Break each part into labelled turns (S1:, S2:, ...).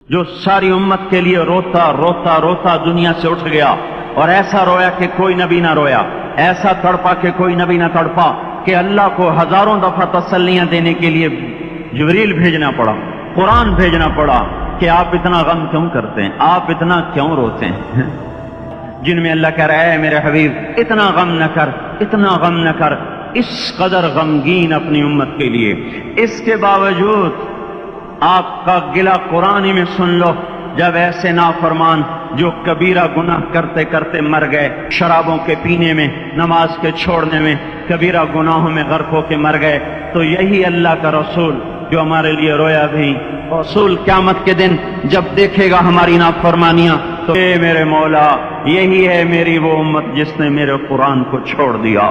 S1: जो सारी उम्मत के लिए रोता रोता रोता दुनिया से उठ गया और ऐसा रोया कि कोई नबी ना रोया, ऐसा तड़पा कि कोई नबी ना तड़पा, कि अल्लाह को हजारों दफा तसल्लियां देने के लिए जिब्रील भेजना पड़ा, कुरान भेजना पड़ा कि आप इतना गम क्यों करते हैं, आप इतना क्यों रोते हैं। जिनमें अल्लाह कह रहा है मेरे हबीब इतना गम न कर, इतना गम न कर, इस कदर गमगीन अपनी उम्मत के लिए। इसके बावजूद आपका गिला कुरान में सुन लो, जब ऐसे नाफरमान जो कबीरा गुनाह करते करते मर गए, शराबों के पीने में, नमाज के छोड़ने में, कबीरा गुनाहों में गर्क होके मर गए, तो यही अल्लाह का रसूल जो हमारे लिए रोया भी, रसूल क़यामत के दिन जब देखेगा हमारी नाफरमानियां तो मेरे मौला यही है मेरी वो उम्मत जिसने मेरे कुरान को छोड़ दिया।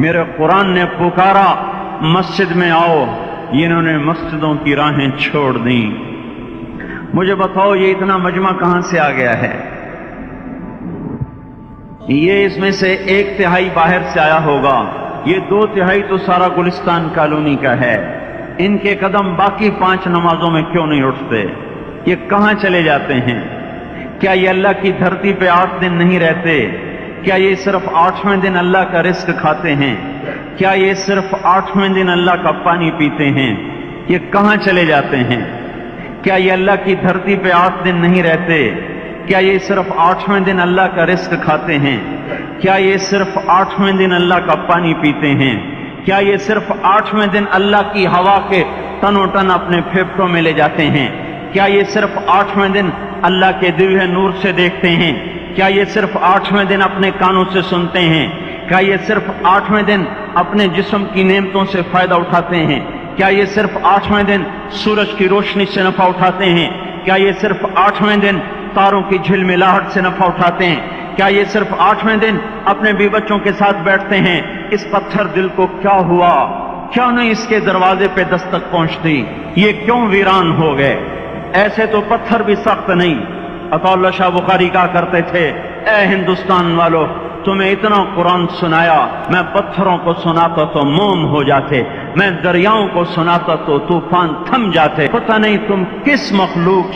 S1: मेरे कुरान ने पुकारा मस्जिद में आओ, इन्होंने मस्जिदों की राहें छोड़ दी। मुझे बताओ ये इतना मजमा कहां से आ गया है? ये इसमें से 1/3 बाहर से आया होगा, ये 2/3 तो सारा गुलिस्तान कॉलोनी का है। इनके कदम बाकी 5 नमाजों में क्यों नहीं उठते? ये कहां चले जाते हैं? क्या ये अल्लाह की धरती पे 8 दिन नहीं रहते? क्या ये सिर्फ 8वें दिन अल्लाह का रिस्क खाते हैं? क्या ये सिर्फ 8वें दिन अल्लाह का पानी पीते हैं? ये कहां चले जाते हैं? क्या ये अल्लाह की धरती पे 8 दिन नहीं रहते? क्या ये सिर्फ 8वें दिन अल्लाह का रिस्क खाते हैं? क्या ये सिर्फ 8वें दिन अल्लाह का पानी पीते हैं? क्या ये सिर्फ 8वें दिन अल्लाह की हवा के तनोतन अपने फेफड़ों में ले जाते हैं? क्या ये सिर्फ 8वें दिन अल्लाह के दिव्य नूर से देखते हैं? क्या ये सिर्फ 8वें दिन अपने कानों से सुनते हैं? क्या ये सिर्फ 8वें दिन अपने जिस्म की नेमतों से फायदा उठाते हैं? क्या ये सिर्फ 8वें दिन सूरज की रोशनी से नफा उठाते हैं? क्या ये सिर्फ 8वें दिन तारों की झिलमिलाहट से नफा उठाते हैं? क्या ये सिर्फ 8वें दिन अपने भी बच्चों के साथ बैठते हैं? इस पत्थर दिल को क्या हुआ? क्यों नहीं इसके दरवाजे पे दस्तक पहुंचती? ये क्यों वीरान हो गए? ऐसे तो पत्थर भी सख्त नहीं। अताउल्लाह शाह बुखारी कहा करते थे, ए हिंदुस्तान वालों, तुम्हें इतना कुरान सुनाया, मैं पत्थरों को सुनाता तो मोम हो जाते, मैं दरियाओं को सुनाता तो तूफान थम जाते। पता नहीं तुम किस मखलूक,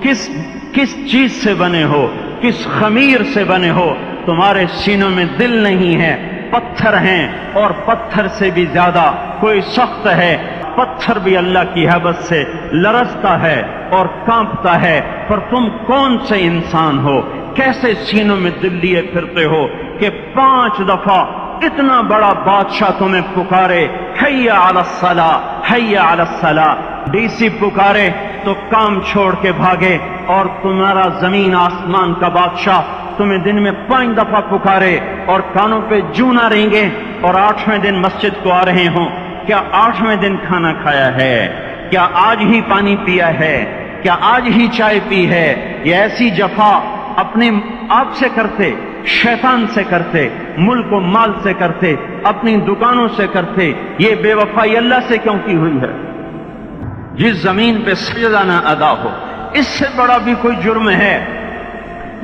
S1: किस चीज से बने हो, किस खमीर से बने हो। तुम्हारे सीनों में दिल नहीं है, पत्थर हैं, और पत्थर से भी ज्यादा कोई सख्त है। पत्थर भी अल्लाह की हैबत से लरजता है और कांपता है, पर तुम कौन से इंसान हो? कैसे सीनों में दिल लिए फिरते हो कि 5 दफा इतना बड़ा बादशाह तुम्हें पुकारे, हैया अलस सला, हैया अलस सला। डीसी पुकारे तो काम छोड़ के भागे, और तुम्हारा जमीन आसमान का बादशाह तुम्हें दिन में 5 दफा पुकारे और कानों पे जूं ना रेंगे, और 8वें दिन मस्जिद को आ रहे हों। क्या 8वें दिन खाना खाया है? क्या आज ही पानी पिया है? क्या आज ही चाय पी है? ये ऐसी जफा अपने आप से करते, शैतान से करते, मुल्क व माल से करते, अपनी दुकानों से करते, ये बेवफाई अल्लाह से क्यों की हुई है? जिस जमीन पे सजदा ना अदा हो, इससे बड़ा भी कोई जुर्म है?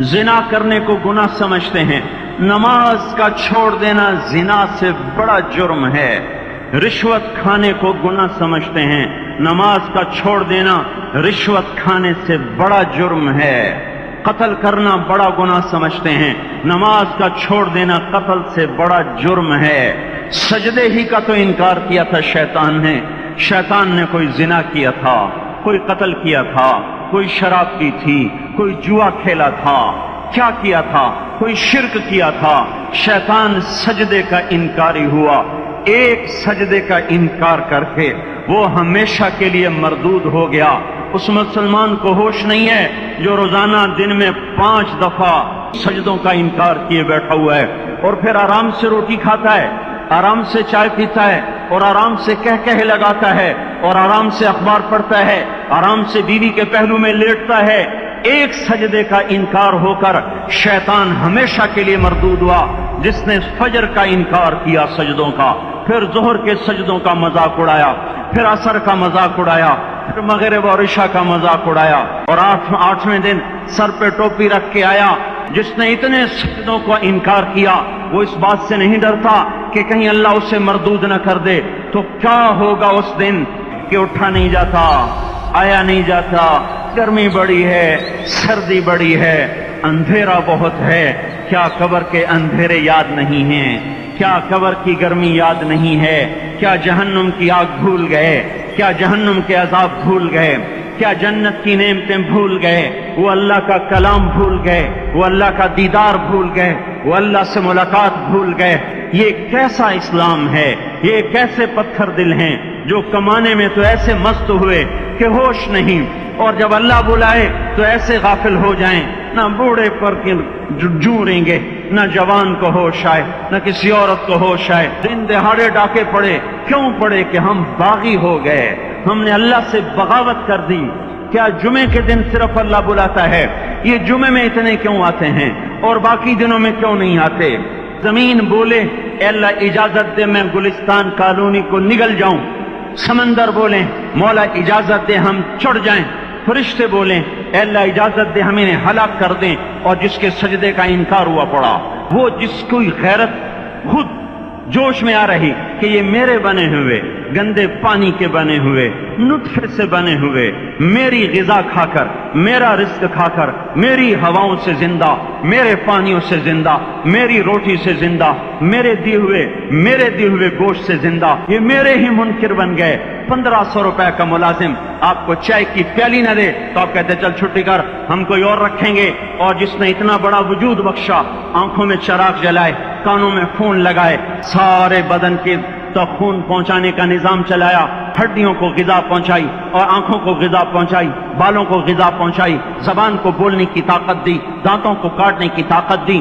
S1: जिना करने को गुनाह समझते हैं, नमाज का छोड़ देना जिना से बड़ा जुर्म है। रिश्वत खाने को गुनाह समझते हैं, नमाज का छोड़ देना रिश्वत खाने से बड़ा जुर्म है। कत्ल करना बड़ा गुनाह समझते हैं, नमाज का छोड़ देना कत्ल से बड़ा जुर्म है। सजदे ही का तो इनकार किया था शैतान ने। शैतान ने कोई जिना किया था, कोई कत्ल किया था, कोई शराब पी थी, कोई जुआ खेला था, क्या किया था? कोई शिर्क किया था। शैतान सजदे का इनकारी हुआ। एक सजदे का इनकार करके वो हमेशा के लिए मरदूद हो गया। उस मुसलमान को होश नहीं है जो रोजाना दिन में 5 दफा सजदों का इनकार किए बैठा हुआ है, और फिर आराम से रोटी खाता है, आराम से चाय पीता है, और आराम से कह लगाता है, और आराम से अखबार पढ़ता है, आराम से बीवी के पहलू में लेटता है। एक सजदे का इनकार होकर शैतान हमेशा के लिए मरदूद हुआ। जिसने फजर का इनकार किया सजदों का, फिर जोहर के सजदों का मजाक उड़ाया, फिर असर का मजाक उड़ाया, फिर मगरिब और इशा का मजाक उड़ाया, और 8वें दिन सर पे टोपी रख के आया। जिसने इतने सजदों का इनकार किया, वो इस बात से नहीं डरता कि कहीं अल्लाह उसे मरदूद न कर दे। तो क्या होगा उस दिन कि उठा नहीं जाता, आया नहीं जाता, گرمی بڑی ہے، سردی بڑی ہے، اندھیرا بہت ہے، کیا قبر کے اندھیرے یاد نہیں ہیں؟ کیا قبر کی گرمی یاد نہیں ہے؟ کیا جہنم کی آگ بھول گئے؟ کیا جہنم کے عذاب بھول گئے؟ کیا جنت کی نعمتیں بھول گئے؟ وہ اللہ کا کلام بھول گئے؟ وہ اللہ کا دیدار بھول گئے؟ وہ اللہ سے ملاقات بھول گئے؟ یہ کیسا اسلام ہے؟ یہ کیسے پتھر دل ہیں جو کمانے میں تو ایسے مست ہوئے کہ ہوش نہیں، اور جب اللہ بلائے تو ایسے غافل ہو جائیں، نہ بوڑھے پر جوریں گے، نہ جوان کو ہوش آئے، نہ کسی عورت کو ہوش آئے۔ دن دہاڑے ڈاکے پڑے، کیوں پڑے؟ کہ ہم باغی ہو گئے، ہم نے اللہ سے بغاوت کر دی۔ کیا جمعے کے دن صرف اللہ بلاتا ہے؟ یہ جمعے میں اتنے کیوں آتے ہیں اور باقی دنوں میں کیوں نہیں آتے؟ زمین بولے اے اللہ اجازت دے میں گلستان کالونی کو نگل جاؤں، سمندر بولیں مولا اجازت دے ہم چڑھ جائیں، فرشتے بولیں اے اللہ اجازت دے ہم انہیں ہلاک کر دیں، اور جس کے سجدے کا انکار ہوا پڑا، وہ جس کوئی غیرت خود جوش میں آ رہی کہ یہ میرے بنے ہوئے گندے پانی کے بنے ہوئے نطفے سے بنے ہوئے میری غذا کھا کر، میرا رزق کھا کر، میری ہواؤں سے زندہ، میرے پانیوں سے زندہ، میری روٹی سے زندہ، میرے دیے ہوئے گوشت سے زندہ، یہ میرے ہی منکر بن گئے۔ 1500 روپے کا ملازم آپ کو چائے کی پیالی نہ دے تو آپ کہتے چل چھٹی کر، ہم کوئی اور رکھیں گے۔ اور جس نے اتنا بڑا وجود بخشا، آنکھوں میں چراغ جلائے، کانوں میں فون لگائے، سارے بدن کے تو خون پہنچانے کا نظام چلایا، ہڈیوں کو غذا پہنچائی اور آنکھوں کو غذا پہنچائی، بالوں کو غذا پہنچائی، زبان کو بولنے کی طاقت دی، دانتوں کو کاٹنے کی طاقت دی،